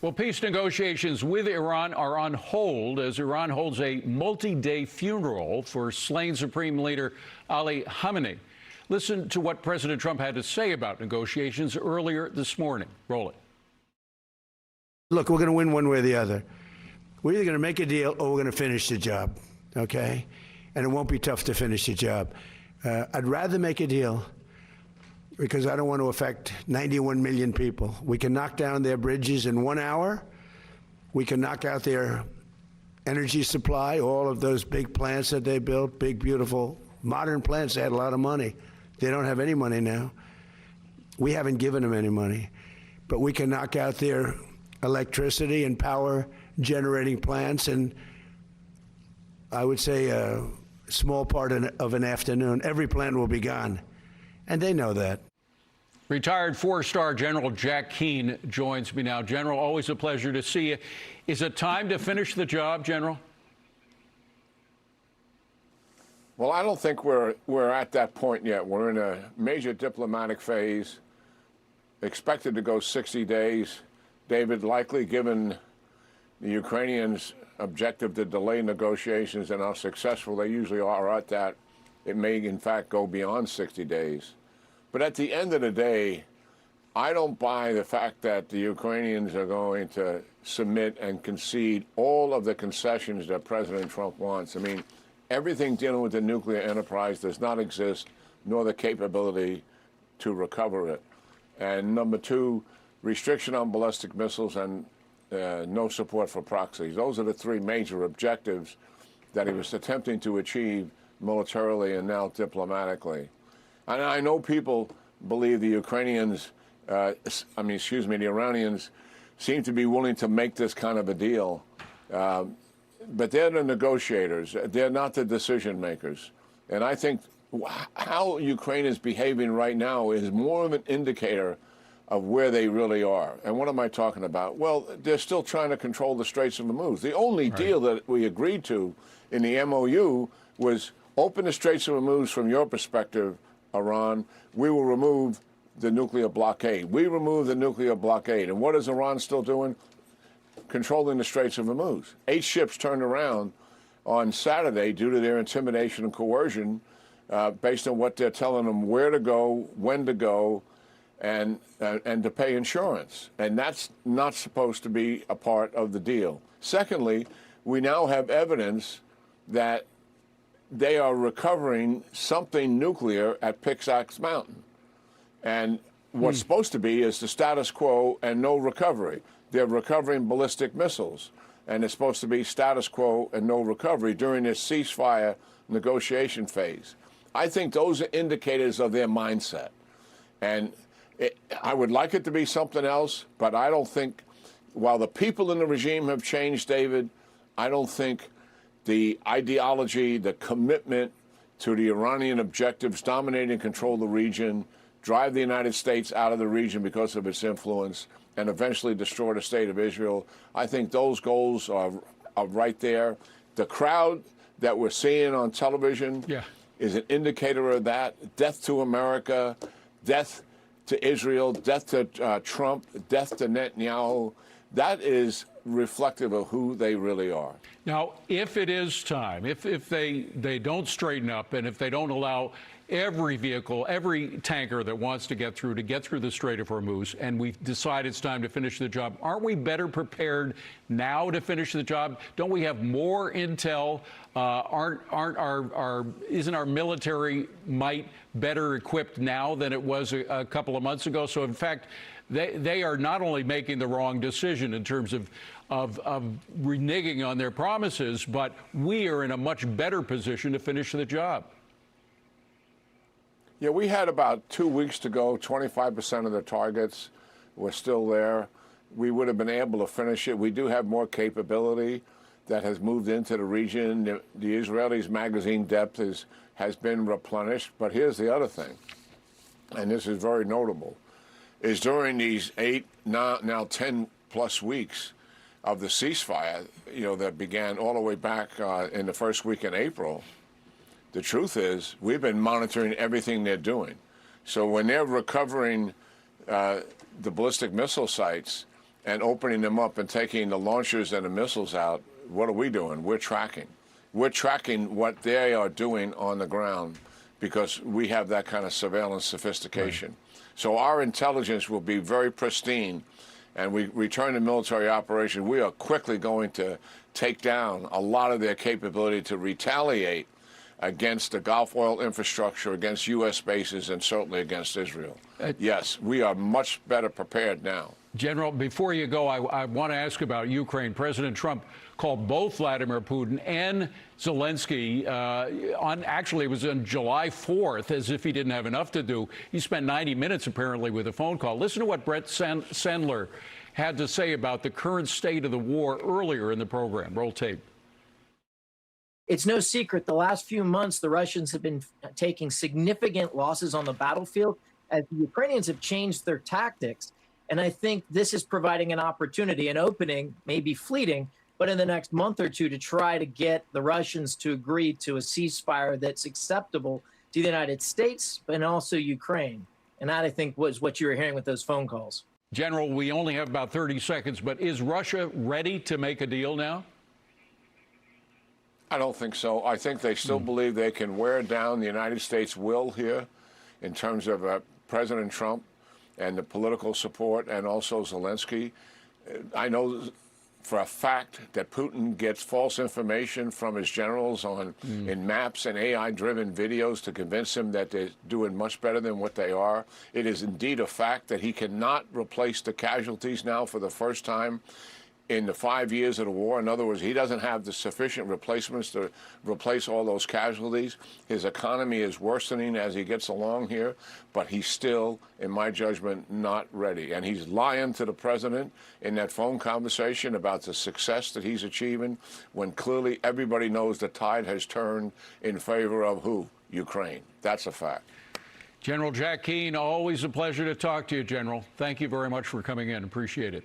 Well, peace negotiations with Iran are on hold as Iran holds a multi-day funeral for slain Supreme Leader Ali Khamenei. Listen to what President Trump had to say about negotiations earlier this morning. Roll it. Look, we're going to win one way or the other. We're either going to make a deal or we're going to finish the job, okay? And it won't be tough to finish the job. I'd rather make a deal because I don't want to affect 91 million people. We can knock down their bridges in 1 hour. We can knock out their energy supply, all of those big plants that they built, big, beautiful, modern plants. They had a lot of money. They don't have any money now. We haven't given them any money. But we can knock out their electricity and power generating plants in, I would say, a small part of an afternoon. Every plant will be gone. And they know that. Retired four-star General Jack Keane joins me now. General, always a pleasure to see you. Is it time to finish the job, General? Well, I don't think we're at that point yet. We're in a major diplomatic phase, expected to go 60 days. David, likely given the Ukrainians' objective to delay negotiations and how successful they usually are at that, it may, in fact, go beyond 60 days. But at the end of the day, I don't buy the fact that the Ukrainians are going to submit and concede all of the concessions that President Trump wants. I mean, everything dealing with the nuclear enterprise does not exist, nor the capability to recover it. And number two, restriction on ballistic missiles and no support for proxies. Those are the three major objectives that he was attempting to achieve militarily and now diplomatically. And I know people believe the Ukrainians, the Iranians seem to be willing to make this kind of a deal. But they're the negotiators. They're not the decision makers. And I think how Ukraine is behaving right now is more of an indicator of where they really are. And what am I talking about? Well, they're still trying to control the Straits of Hormuz. The only deal that we agreed to in the MOU was open the Straits of Hormuz from your perspective, Iran. We will remove the nuclear blockade. We remove the nuclear blockade. And what is Iran still doing? Controlling the Straits of Hormuz. 8 ships turned around on Saturday due to their intimidation and coercion based on what they're telling them where to go, when to go, and to pay insurance. And that's not supposed to be a part of the deal. Secondly, we now have evidence that they are recovering something nuclear at Pixax Mountain. And what's supposed to be is the status quo and no recovery. They're recovering ballistic missiles, and it's supposed to be status quo and no recovery during this ceasefire negotiation phase. I think those are indicators of their mindset. And I would like it to be something else, but I don't think, while the people in the regime have changed, David, I don't think the ideology, the commitment to the Iranian objectives, dominate and control the region, drive the United States out of the region because of its influence, and eventually destroy the state of Israel. I think those goals are right there. The crowd that we're seeing on television is an indicator of that. Death to America, death to Israel, death to Trump, death to Netanyahu. That is reflective of who they really are. Now, if it is time, if they don't straighten up and if they don't allow every vehicle, every tanker that wants to get through the Strait of Hormuz, and we decide it's time to finish the job, aren't we better prepared now to finish the job? Don't we have more intel? Isn't our military might better equipped now than it was a couple of months ago? So, in fact, they are not only making the wrong decision in terms of reneging on their promises, but we are in a much better position to finish the job. Yeah, we had about 2 weeks to go. 25% of the targets were still there. We would have been able to finish it. We do have more capability that has moved into the region. The Israelis' magazine depth has been replenished. But here's the other thing, and this is very notable, is during these 8, now 10-plus weeks of the ceasefire, that began all the way back in the first week in April, the truth is we've been monitoring everything they're doing. So when they're recovering the ballistic missile sites, and opening them up and taking the launchers and the missiles out, what are we doing? We're tracking. We're tracking what they are doing on the ground because we have that kind of surveillance sophistication. Right. So our intelligence will be very pristine, and we return to military operation. We are quickly going to take down a lot of their capability to retaliate against the Gulf oil infrastructure, against U.S. bases, and certainly against Israel. Yes, we are much better prepared now. General, before you go, I want to ask about Ukraine. President Trump called both Vladimir Putin and Zelenskyy actually, it was on July 4th, as if he didn't have enough to do. He spent 90 minutes, apparently, with a phone call. Listen to what Brett Sandler had to say about the current state of the war earlier in the program. Roll tape. It's no secret the last few months, the Russians have been taking significant losses on the battlefield as the Ukrainians have changed their tactics. And I think this is providing an opportunity, an opening, maybe fleeting, but in the next month or two to try to get the Russians to agree to a ceasefire that's acceptable to the United States, but also Ukraine. And that, I think, was what you were hearing with those phone calls. General, we only have about 30 seconds, but is Russia ready to make a deal now? I don't think so. I think they still believe they can wear down the United States' will here in terms of President Trump and the political support, and also Zelenskyy. I know for a fact that Putin gets false information from his generals in maps and AI-driven videos to convince him that they're doing much better than what they are. It is indeed a fact that he cannot replace the casualties now for the first time in the 5 years of the war. In other words, he doesn't have the sufficient replacements to replace all those casualties. His economy is worsening as he gets along here, but he's still, in my judgment, not ready. And he's lying to the president in that phone conversation about the success that he's achieving, when clearly everybody knows the tide has turned in favor of who? Ukraine. That's a fact. General Jack Keane, always a pleasure to talk to you, General. Thank you very much for coming in. Appreciate it.